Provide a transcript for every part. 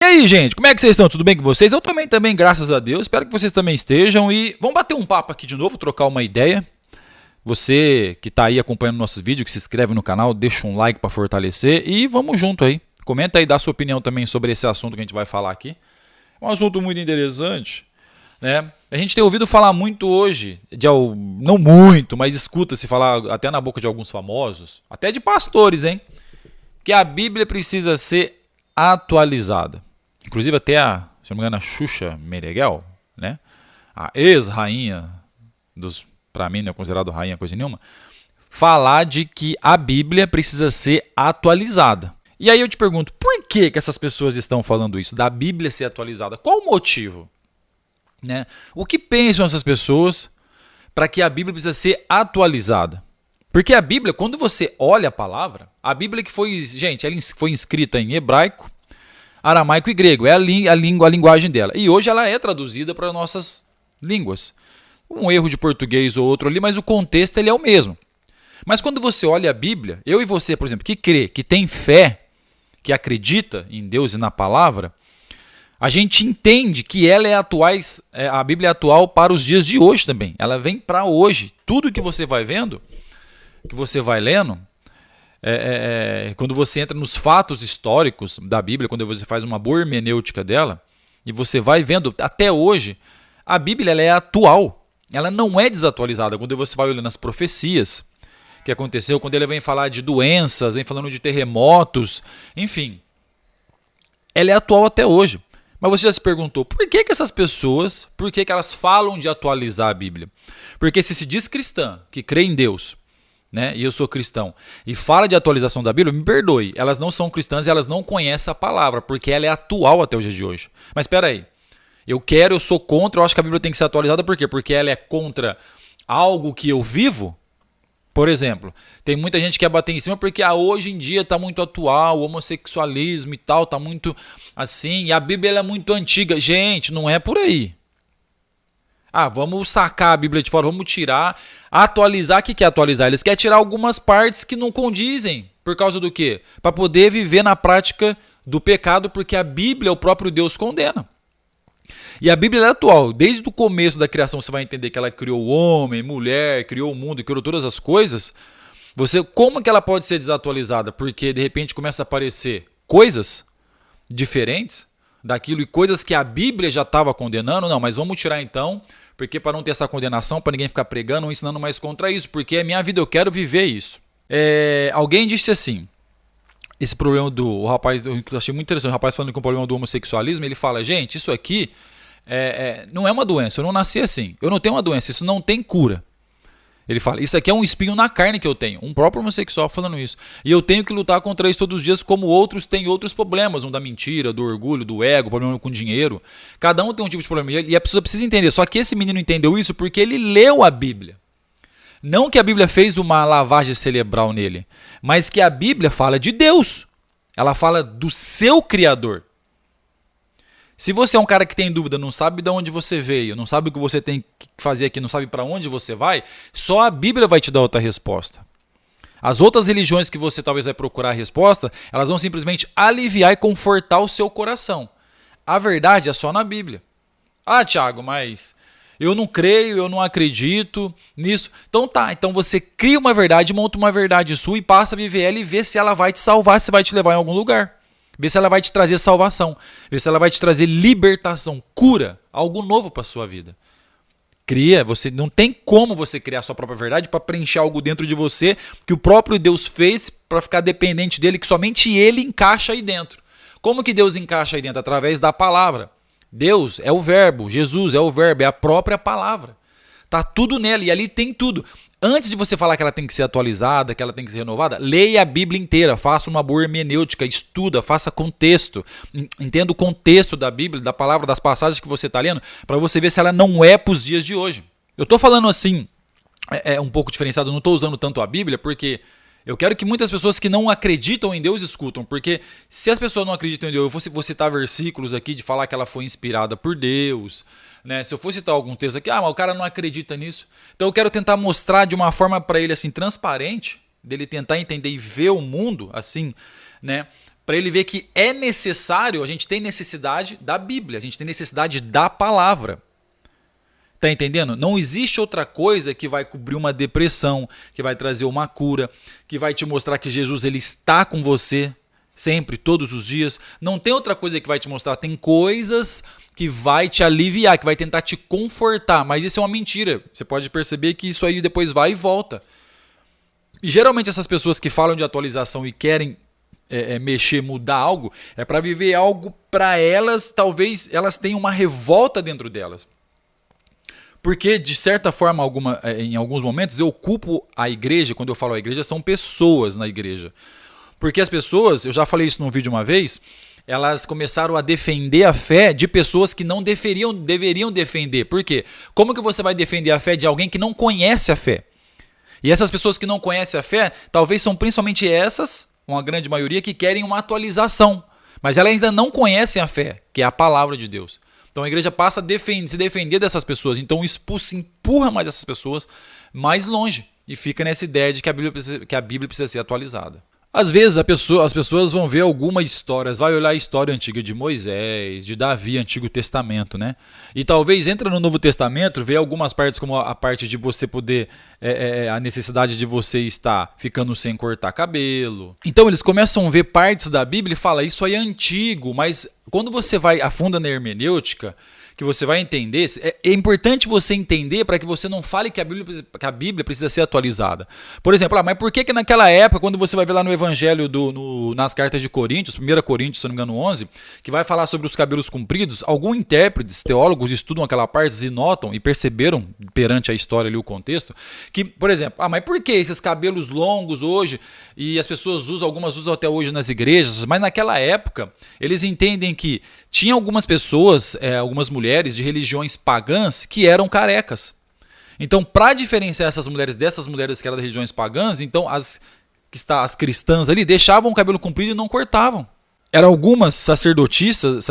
E aí, gente, como é que vocês estão? Tudo bem com vocês? Eu também, graças a Deus. Espero que vocês também estejam. E vamos bater um papo aqui de novo, trocar uma ideia. Você que está aí acompanhando nossos vídeos, que se inscreve no canal, deixa um like para fortalecer e vamos junto aí. Comenta aí, dá sua opinião também sobre esse assunto que a gente vai falar aqui. É um assunto muito interessante, né? A gente tem ouvido falar muito hoje, não muito, mas escuta-se falar até na boca de alguns famosos, até de pastores, hein? Que a Bíblia precisa ser atualizada. Inclusive até se não me engano, a Xuxa Meneghel, né? A ex-rainha para mim não é considerado rainha coisa nenhuma, falar de que a Bíblia precisa ser atualizada. E aí eu te pergunto, por que essas pessoas estão falando isso, da Bíblia ser atualizada? Qual o motivo? Né? O que pensam essas pessoas para que a Bíblia precisa ser atualizada? Porque a Bíblia, quando você olha a palavra, a Bíblia que foi, gente, ela foi escrita em hebraico, aramaico e grego, é a linguagem dela. E hoje ela é traduzida para nossas línguas. Um erro de português ou outro ali, mas o contexto ele é o mesmo. Mas quando você olha a Bíblia, eu e você, por exemplo, que crê, que tem fé, que acredita em Deus e na palavra, a gente entende que ela a Bíblia é atual para os dias de hoje também. Ela vem para hoje. Tudo que você vai vendo, que você vai lendo, quando você entra nos fatos históricos da Bíblia, quando você faz uma boa hermenêutica dela, e você vai vendo até hoje, a Bíblia ela é atual. Ela não é desatualizada. Quando você vai olhando as profecias que aconteceu, quando ele vem falar de doenças, vem falando de terremotos, enfim, ela é atual até hoje. Mas você já se perguntou, por que essas pessoas, por que elas falam de atualizar a Bíblia? Porque se diz cristã, que crê em Deus, né, e eu sou cristão, e fala de atualização da Bíblia, me perdoe, elas não são cristãs e elas não conhecem a palavra, porque ela é atual até o dia de hoje. Mas espera aí, eu sou contra, eu acho que a Bíblia tem que ser atualizada, por quê? Porque ela é contra algo que eu vivo? Por exemplo, tem muita gente que quer bater em cima porque hoje em dia está muito atual, o homossexualismo e tal, está muito assim, e a Bíblia ela é muito antiga. Gente, não é por aí. Vamos sacar a Bíblia de fora, vamos tirar, atualizar. O que é atualizar? Eles querem tirar algumas partes que não condizem. Por causa do quê? Para poder viver na prática do pecado, porque a Bíblia, o próprio Deus condena. E a Bíblia é atual. Desde o começo da criação você vai entender que ela criou o homem, mulher, criou o mundo, criou todas as coisas. Como que ela pode ser desatualizada? Porque de repente começa a aparecer coisas diferentes daquilo e coisas que a Bíblia já estava condenando. Não, mas vamos tirar então, porque para não ter essa condenação, para ninguém ficar pregando ou ensinando mais contra isso, porque é minha vida, eu quero viver isso. Alguém disse assim, esse problema do rapaz, eu achei muito interessante, o rapaz falando com o problema do homossexualismo, ele fala, gente, isso aqui não é uma doença, eu não nasci assim, eu não tenho uma doença, isso não tem cura. Ele fala, isso aqui é um espinho na carne que eu tenho, um próprio homossexual falando isso. E eu tenho que lutar contra isso todos os dias, como outros têm outros problemas, um da mentira, do orgulho, do ego, problema com dinheiro. Cada um tem um tipo de problema e a pessoa precisa entender. Só que esse menino entendeu isso porque ele leu a Bíblia. Não que a Bíblia fez uma lavagem cerebral nele, mas que a Bíblia fala de Deus. Ela fala do seu Criador. Se você é um cara que tem dúvida, não sabe de onde você veio, não sabe o que você tem que fazer aqui, não sabe para onde você vai, só a Bíblia vai te dar outra resposta. As outras religiões que você talvez vai procurar a resposta, elas vão simplesmente aliviar e confortar o seu coração. A verdade é só na Bíblia. Thiago, mas eu não creio, eu não acredito nisso. Então você cria uma verdade, monta uma verdade sua e passa a viver ela e vê se ela vai te salvar, se vai te levar em algum lugar. Vê se ela vai te trazer salvação. Vê se ela vai te trazer libertação, cura, algo novo para a sua vida. Não tem como você criar a sua própria verdade para preencher algo dentro de você que o próprio Deus fez para ficar dependente dele, que somente ele encaixa aí dentro. Como que Deus encaixa aí dentro? Através da palavra. Deus é o verbo, Jesus é o verbo, é a própria palavra. Tá tudo nela e ali tem tudo. Antes de você falar que ela tem que ser atualizada, que ela tem que ser renovada, leia a Bíblia inteira, faça uma boa hermenêutica, estuda, faça contexto, entenda o contexto da Bíblia, da palavra, das passagens que você está lendo, para você ver se ela não é para os dias de hoje. Eu estou falando assim, um pouco diferenciado, não estou usando tanto a Bíblia, porque eu quero que muitas pessoas que não acreditam em Deus escutam, porque se as pessoas não acreditam em Deus, eu vou citar versículos aqui de falar que ela foi inspirada por Deus, né? Se eu for citar algum texto aqui, mas o cara não acredita nisso. Então eu quero tentar mostrar de uma forma para ele assim transparente, dele tentar entender e ver o mundo assim, né? para ele ver que é necessário, a gente tem necessidade da Bíblia, a gente tem necessidade da palavra. Tá entendendo? Não existe outra coisa que vai cobrir uma depressão, que vai trazer uma cura, que vai te mostrar que Jesus ele está com você sempre, todos os dias. Não tem outra coisa que vai te mostrar. Tem coisas que vai te aliviar, que vai tentar te confortar, mas isso é uma mentira. Você pode perceber que isso aí depois vai e volta. E geralmente essas pessoas que falam de atualização e querem mexer, mudar algo, é para viver algo para elas, talvez elas tenham uma revolta dentro delas. Porque, de certa forma, em alguns momentos, eu culpo a igreja. Quando eu falo a igreja, são pessoas na igreja. Porque as pessoas, eu já falei isso num vídeo uma vez, elas começaram a defender a fé de pessoas que não deveriam defender. Por quê? Como que você vai defender a fé de alguém que não conhece a fé? E essas pessoas que não conhecem a fé, talvez são principalmente essas, uma grande maioria, que querem uma atualização. Mas elas ainda não conhecem a fé, que é a palavra de Deus. Então a igreja passa a se defender dessas pessoas. Então empurra mais essas pessoas mais longe. E fica nessa ideia de que a Bíblia precisa ser atualizada. Às vezes as pessoas vão ver algumas histórias, vai olhar a história antiga de Moisés, de Davi, Antigo Testamento, né? E talvez entra no Novo Testamento, vê algumas partes como a parte de você poder, a necessidade de você estar ficando sem cortar cabelo. Então eles começam a ver partes da Bíblia e falam, isso aí é antigo, mas quando você vai afunda na hermenêutica, que você vai entender, é importante você entender para que você não fale que a Bíblia precisa ser atualizada. Por exemplo, mas por que naquela época, quando você vai ver lá no Evangelho, nas cartas de Coríntios, 1 Coríntios, se não me engano, 11, que vai falar sobre os cabelos compridos, alguns intérpretes, teólogos estudam aquela parte e notam e perceberam, perante a história ali, o contexto, que, por exemplo, mas por que esses cabelos longos hoje, e as pessoas algumas usam até hoje nas igrejas, mas naquela época, eles entendem que tinha algumas pessoas, algumas mulheres de religiões pagãs que eram carecas. Então, para diferenciar essas mulheres dessas mulheres que eram de religiões pagãs, então as cristãs ali deixavam o cabelo comprido e não cortavam. Eram algumas sacerdotisas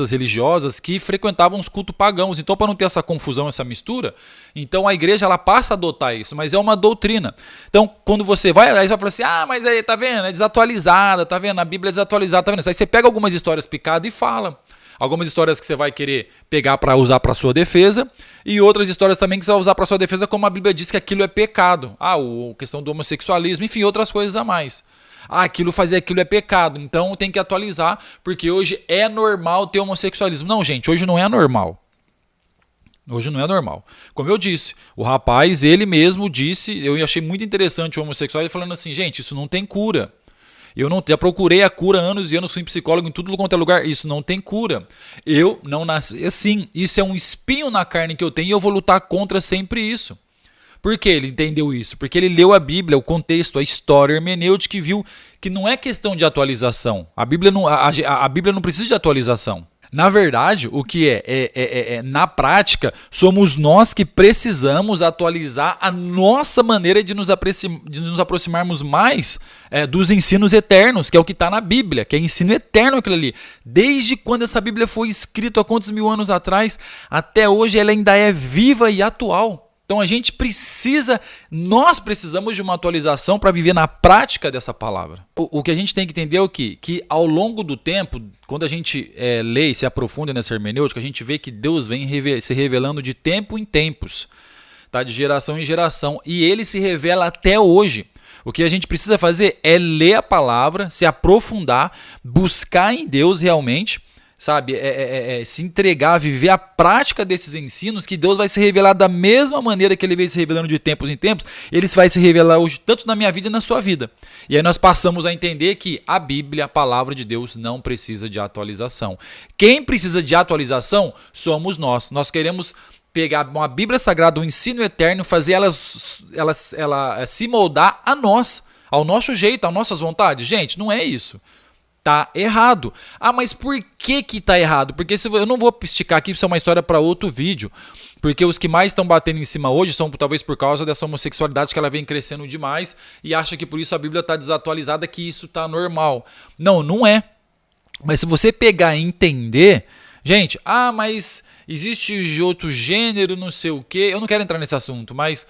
religiosas que frequentavam os cultos pagãos. Então, para não ter essa confusão, essa mistura, então a igreja ela passa a adotar isso, mas é uma doutrina. Então, quando você vai, aí você vai falar assim, mas aí, tá vendo? É desatualizada, tá vendo? A Bíblia é desatualizada, tá vendo? Aí você pega algumas histórias picadas e fala. Algumas histórias que você vai querer pegar para usar para sua defesa e outras histórias também que você vai usar para sua defesa, como a Bíblia diz que aquilo é pecado. A questão do homossexualismo, enfim, outras coisas a mais. Aquilo é pecado, então tem que atualizar, porque hoje é normal ter homossexualismo. Não, gente, hoje não é normal. Hoje não é normal. Como eu disse, o rapaz, ele mesmo disse, eu achei muito interessante o homossexual, ele falando assim, gente, isso não tem cura. Já procurei a cura anos e anos, fui psicólogo em tudo quanto é lugar, isso não tem cura. Eu não nasci assim, isso é um espinho na carne que eu tenho e eu vou lutar contra sempre isso. Por que ele entendeu isso? Porque ele leu a Bíblia, o contexto, a história, a hermenêutica e viu que não é questão de atualização. A Bíblia não precisa de atualização. Na verdade, o que na prática, somos nós que precisamos atualizar a nossa maneira de nos aproximarmos mais dos ensinos eternos, que é o que está na Bíblia, que é ensino eterno aquilo ali. Desde quando essa Bíblia foi escrita, há quantos mil anos atrás, até hoje ela ainda é viva e atual. Então nós precisamos de uma atualização para viver na prática dessa palavra. O que a gente tem que entender é o quê? Que ao longo do tempo, quando a gente lê e se aprofunda nessa hermenêutica, a gente vê que Deus vem se revelando de tempo em tempos, tá? De geração em geração, e ele se revela até hoje. O que a gente precisa fazer é ler a palavra, se aprofundar, buscar em Deus realmente, sabe, se entregar, viver a prática desses ensinos, que Deus vai se revelar da mesma maneira que ele vem se revelando de tempos em tempos, ele vai se revelar hoje tanto na minha vida e na sua vida. E aí nós passamos a entender que a Bíblia, a palavra de Deus, não precisa de atualização. Quem precisa de atualização somos nós. Nós queremos pegar uma Bíblia Sagrada, um ensino eterno, fazer ela se moldar a nós, ao nosso jeito, às nossas vontades. Gente, não é isso. Tá errado. Mas por que tá errado? Porque eu não vou esticar aqui, isso é uma história para outro vídeo. Porque os que mais estão batendo em cima hoje são talvez por causa dessa homossexualidade que ela vem crescendo demais e acha que por isso a Bíblia está desatualizada, que isso tá normal. Não, não é. Mas se você pegar e entender, gente, mas existe outro gênero, não sei o quê. Eu não quero entrar nesse assunto, mas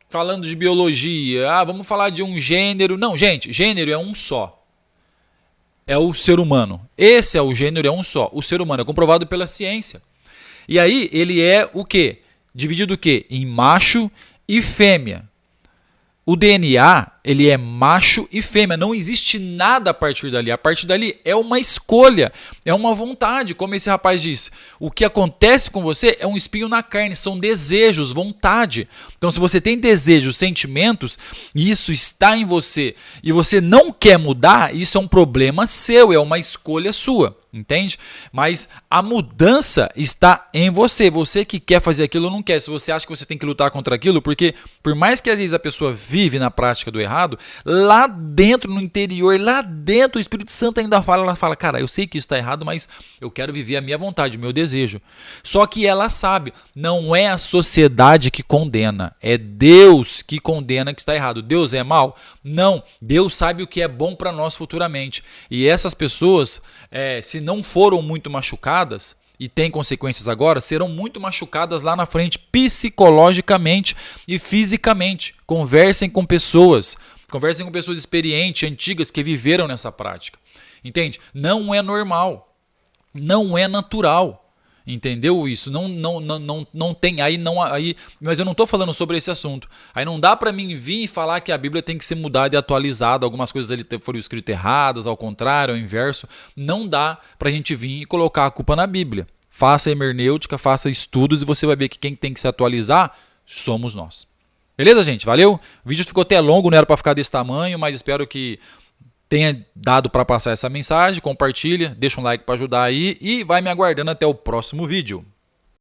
falando de biologia, vamos falar de um gênero. Não, gente, gênero é um só. É o ser humano. Esse é o gênero, é um só. O ser humano é comprovado pela ciência. E aí ele é o quê? Dividido o quê? Em macho e fêmea. O DNA, ele é macho e fêmea, não existe nada a partir dali. A partir dali é uma escolha, é uma vontade, como esse rapaz disse. O que acontece com você é um espinho na carne, são desejos, vontade. Então se você tem desejos, sentimentos, e isso está em você, e você não quer mudar, isso é um problema seu, é uma escolha sua. Entende? Mas a mudança está em você. Você que quer fazer aquilo ou não quer. Se você acha que você tem que lutar contra aquilo, porque por mais que às vezes a pessoa vive na prática do errado, lá dentro, no interior, lá dentro, o Espírito Santo ainda fala, ela fala, cara, eu sei que isso está errado, mas eu quero viver a minha vontade, o meu desejo. Só que ela sabe, não é a sociedade que condena, é Deus que condena que está errado. Deus é mau? Não. Deus sabe o que é bom para nós futuramente. E essas pessoas, se não foram muito machucadas e têm consequências agora, serão muito machucadas lá na frente, psicologicamente e fisicamente. Conversem com pessoas experientes, antigas, que viveram nessa prática. Entende? Não é normal, não é natural. Entendeu isso? Não tem aí, mas eu não estou falando sobre esse assunto. Aí não dá para mim vir e falar que a Bíblia tem que ser mudada e atualizada, algumas coisas ali foram escritas erradas, ao contrário, ao inverso. Não dá para a gente vir e colocar a culpa na Bíblia. Faça hermenêutica, faça estudos e você vai ver que quem tem que se atualizar somos nós. Beleza, gente? Valeu? O vídeo ficou até longo, não era para ficar desse tamanho, mas espero que tenha dado para passar essa mensagem. Compartilha, deixa um like para ajudar aí e vai me aguardando até o próximo vídeo.